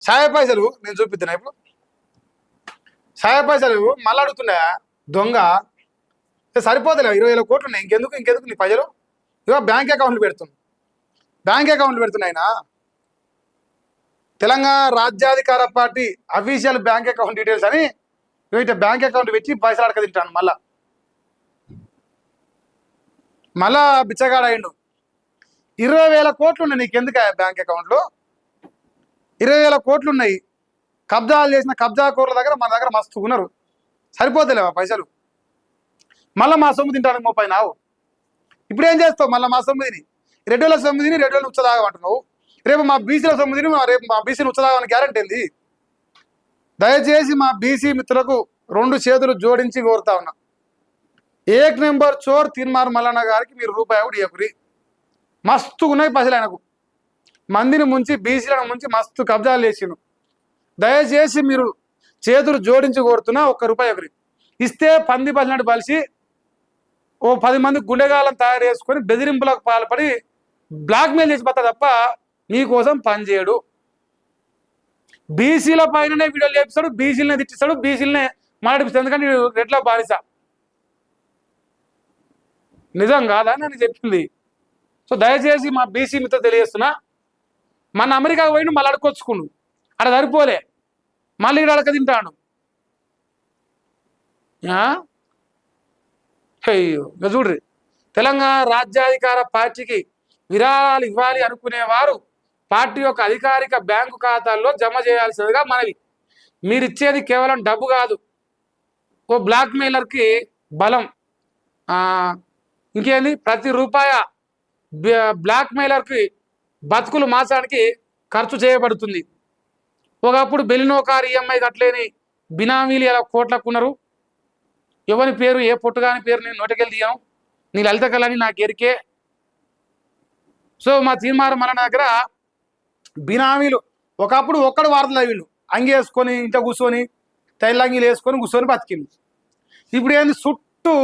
సాయ పైసలు నేను చూపిద్దాను ఇప్పుడు. సాయ పైసలు మళ్ళీ అడుగుతున్నాయా దొంగ? సరిపోతలేవు, 20,000 కోట్లు ఉన్నాయి. ఇంకెందుకు నీ పైసలు? ఇవో బ్యాంక్ అకౌంట్లు పెడుతున్నాయి, బ్యాంక్ అకౌంట్లు పెడుతున్నాయినా. Telangana Rajyadhikara party official bank account details అని ఇట్లా బ్యాంక్ అకౌంట్ పెట్టి పైసలు అడక తింటాను. మళ్ళా బిచ్చగాడు అయిండు. 20,000 కోట్లు ఉన్నాయి. నీకెందుకు బ్యాంక్ అకౌంట్లు? 20,000 కోట్లు ఉన్నాయి. కబ్జాలు చేసిన కబ్జా కోర్ల దగ్గర మన దగ్గర మస్తు ఉన్నారు. సరిపోతలేవా పైసలు? మళ్ళీ మా సొమ్ము తింటాను 30 నావు. ఇప్పుడు ఏం చేస్తావు? మళ్ళీ మా సొమ్మిదిని రెడ్డిల సొమ్మిదిని రెడ్డిలను ఉచ్చదాగమంటున్నావు. రేపు మా బీసీల సొమ్మిదిని రేపు మా బీసీని ఉచ్చదాగని గ్యారంటీ ఏంది? దయచేసి మా బీసీ మిత్రులకు 2 చేతులు జోడించి కోరుతా ఉన్నా. 1 నెంబర్ చోర్ తీన్మార్ మల్లన్న గారికి మీరు రూపాయి కూడా ఇవ్వకురి. మస్తు ఉన్నాయి పైసలు ఆయనకు. మందిని ముంచి బీసీలను ముంచి మస్తు కబ్జాలు చేసిండు. దయచేసి మీరు చేతులు జోడించి కోరుతున్నా, 1 రూపాయి ఒకరి ఇస్తే పంది బలినట్టు బలిసి ఓ 10 మంది గుండెగాలను తయారు చేసుకొని బెదిరింపులకు పాల్పడి బ్లాక్మెయిల్ చేసి పోతా తప్ప మీకోసం పనిచేయడు. బీసీల పైననే వీడియోలు చేపిస్తాడు, బీసీలనే తిట్టిస్తాడు, బీసీలనే మాట్లాడిపిస్తాడు. ఎందుకంటే రెడ్ల బానిస. నిజం కాదా నేను చెప్పింది? సో దయచేసి మా బీసీ మిత్రులు తెలియజేస్తున్నా, మన అమెరికాకు పోయిన మళ్ళీ అడుకొచ్చుకుండు, అక్కడ సరిపోలే మళ్ళీ ఇక్కడ అడక తింటాడు. అయ్యో ఇక చూడ్రి, తెలంగాణ రాజ్యాధికార పార్టీకి విరాళాలు ఇవ్వాలి అనుకునేవారు పార్టీ యొక్క అధికారిక బ్యాంకు ఖాతాల్లో జమ చేయాల్సిందిగా మనవి. మీరు ఇచ్చేది కేవలం డబ్బు కాదు, ఓ బ్లాక్ మెయిలర్కి బలం. ఇంకేంది, ప్రతి రూపాయ బ్లాక్ మెయిలర్కి బతుకులు మార్చడానికి ఖర్చు చేయబడుతుంది. ఒకప్పుడు బెలినో కారు ఈఎంఐ కట్టలేని బినామీలు ఇలా కోట్లకున్నారు. ఎవరి పేరు ఏ పొట్టుగాని పేరు నేను నోటికెళ్ళి తీయను, నీ లలిత కళని నాకు ఎరికే. సో మా తీర్మానం మన దగ్గర బినామీలు ఒకప్పుడు ఒక్కడు వార్తలు వీళ్ళు అంగేసుకొని ఇంట్లో కూర్చొని తైలంగిలు వేసుకొని కూర్చొని బతికింది. ఇప్పుడు ఏంది, చుట్టూ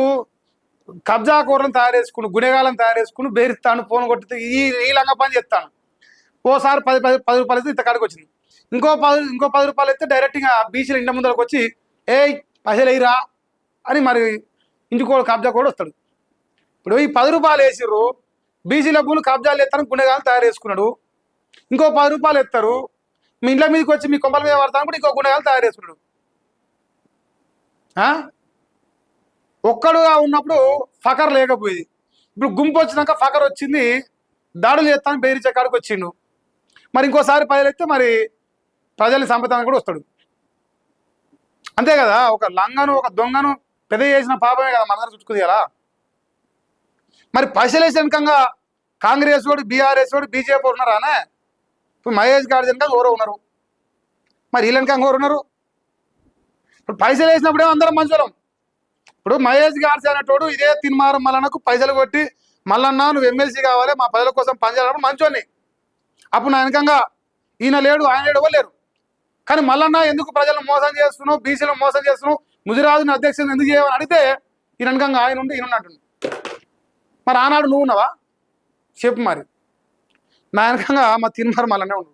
కబ్జా కూరలను తయారు చేసుకుని గుణగాలను తయారు చేసుకుని బేరిస్తాను, ఫోన్ కొట్టి ఈ లంగా పని చేస్తాను. ఓసారి 10 రూపాయలు అయితే ఇంత కాడికి వచ్చింది. ఇంకో 10 రూపాయలు అయితే డైరెక్ట్గా బీసీల ఇంటి ముందరకు వచ్చి పైసలు వేయరా అని మరి ఇంటికో కబ్జా కూడా వస్తాడు. ఇప్పుడు ఈ 10 రూపాయలు వేసిర్రు, బీసీల భూములు కబ్జాలు ఎత్తాను గుండెగాలు తయారు చేసుకున్నాడు. ఇంకో 10 రూపాయలు ఎత్తారు, మీ ఇంట్లో మీదకి వచ్చి మీ కొంపల మీద పడతాను కూడా ఇంకో గుండెగాలు తయారు చేసుకున్నాడు. ఒక్కడుగా ఉన్నప్పుడు ఫకర్ లేకపోయేది. ఇప్పుడు గుంపు వచ్చినాక ఫకర్ వచ్చింది, దాడులు చేస్తాను బెదిరించే కాడికి వచ్చిండు. మరి ఇంకోసారి పైలు ఎత్తే మరి ప్రజల్ని సంపదానికి కూడా వస్తాడు. అంతే కదా, ఒక లంగను ఒక దొంగను పెద్ద చేసిన పాపమే కదా మనందరూ చుట్టుకుంది కదా. మరి పైసలు వేసినకంగా కాంగ్రెస్ వాడు, బీఆర్ఎస్ వాడు, బీజేపీ ఉన్నారానే. ఇప్పుడు మహేష్ గారి వెనక ఎవరో ఉన్నారు, మరి వీళ్ళ వెనక ఎవరు ఉన్నారు? ఇప్పుడు పైసలు వేసినప్పుడే అందరం మంచోళం. ఇప్పుడు మహేష్ గారి అనేటోడు ఇదే తిన్మారం మల్లన్నకు పైసలు కొట్టి, మల్లన్న నువ్వు ఎమ్మెల్సీ కావాలి మా ప్రజల కోసం పనిచేయాలన్నప్పుడు మంచోని. అప్పుడు నా వెనకంగా ఈయన లేడు ఆయన లేడు ఎవరు లేరు. కానీ మల్లన్న ఎందుకు ప్రజలను మోసం చేస్తున్నావు, బీసీలను మోసం చేస్తున్నావు, ముదిరాజుని అధ్యక్షుని ఎందుకు చేయమని అడిగితే ఈయన వెనకంగా ఆయన ఉండి ఈయన ఉన్నట్టు. మరి ఆనాడు నువ్వు ఉన్నావా చెప్పు. మరి నా వెనకంగా మా తిన్మారం మల్లనే ఉండు,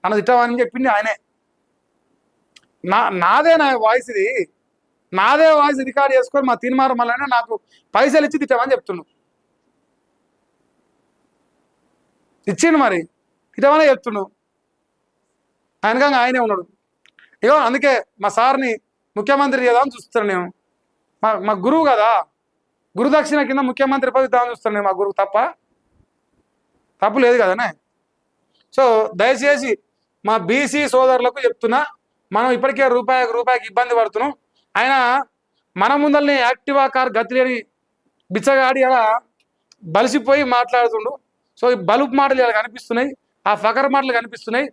నన్ను తిట్టమని చెప్పింది ఆయనే. నాదే వాయిస్ ఇది, నాదే వాయిస్ రికార్డ్ చేసుకొని మా తిన్మారం మల్లనే నాకు పైసలు ఇచ్చి తిట్టమని చెప్తున్నావు. ఇచ్చిండు మరి తిట్టమనే చెప్తున్నావు. ఆయనకంగా ఆయనే ఉన్నాడు. ఇగో అందుకే మా సార్ని ముఖ్యమంత్రి చేద్దామని చూస్తున్నాను నేను. మా గురువు కదా, గురుదక్షిణ కింద ముఖ్యమంత్రి పదవి ఇద్దామని చూస్తాను నేను. మా గురువు తప్పు లేదు కదనే. సో దయచేసి మా బీసీ సోదరులకు చెప్తున్నా, మనం ఇప్పటికే రూపాయికి ఇబ్బంది పడుతున్నాం. ఆయన మన ముందల్ని యాక్టివా కార్ గతి లేని బిచ్చగాడి అలా బలిసిపోయి మాట్లాడుతుండు. సో ఈ బలుపు మాటలు ఇలా కనిపిస్తున్నాయి, ఆ ఫకర్ మాటలు కనిపిస్తున్నాయి.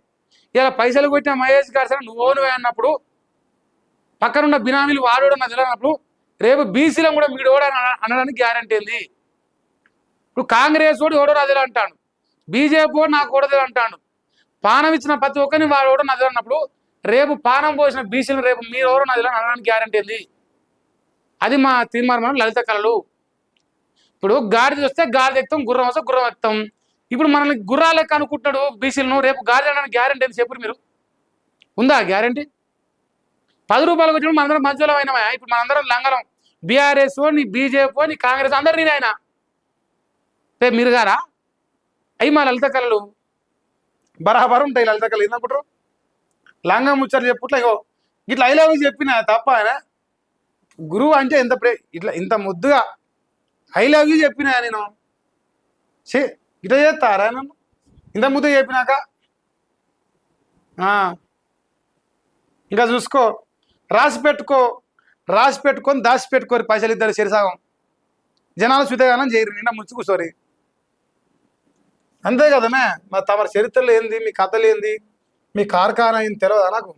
ఇలా పైసలు కొట్టిన మహేష్ గారు సరే నువ్వు అన్నప్పుడు పక్కనున్న బినామీలు వాడోడన్న తెలియనప్పుడు రేపు బీసీలో కూడా మీరు ఓడ అనడానికి గ్యారంటీ ఏంది? ఇప్పుడు కాంగ్రెస్ వాడు ఓడో అదే అంటాడు, బీజేపీ వాడు నాకు ఓడదే అంటాడు. పానం ఇచ్చిన ప్రతి ఒక్కరిని వాడు ఓడో నది అన్నప్పుడు రేపు పానం పోసిన బీసీలు రేపు మీరు ఎవరో నది అనడానికి గ్యారంటీ ఏంది? అది మా తీర్మానం లలిత కళలు. ఇప్పుడు గాడిద వస్తే గాడిద ఎక్కుతాం, గుర్రం వస్తే గుర్రం ఎక్కుతాం. ఇప్పుడు మనల్ని గుర్రాలు లెక్క అనుకుంటాడు బీసీలను, రేపు గాడిద అనడానికి గ్యారంటీ ఏంది చెప్పు మీరు? ఉందా గ్యారంటీ? 10 రూపాయలకు వచ్చినప్పుడు మనందరం మంచోళం అయినా. ఇప్పుడు మనందరం లంగరం. బీఆర్ఎస్ నీ బీజేపీ నీ కాంగ్రెస్ అందరు నేను ఆయన రేపు మీరు గారా? అవి మా లలిత కళలు బరాబరు ఉంటాయి. లలిత కళలు ఏందనుకుంటారు? లంగం ముచ్చట్లు చెప్పుట్లా ఇగో ఇట్లా ఐ లవ్ యూ చెప్పిన తప్ప ఆయన గురువు అంటే ఎంత ఇట్లా ఇంత ముద్దుగా ఐ లవ్ యూ చెప్పిన నేను ఇట్లా చేస్తారా నన్ను ఇంత ముద్దుగా చెప్పినాక? ఇంకా చూసుకో, రాసి పెట్టుకొని దాచి పెట్టుకోరు పైసలు ఇద్దరు శరిసాగం. జనాలు సుతగానం చేయరు, నిండా ముంచు కూర్చోరి. అంతే కదనే. మరి తమ చరిత్రలు ఏంది, మీ కథలు ఏంది, మీ కార్ఖానా ఏంది తెలియదా నాకు?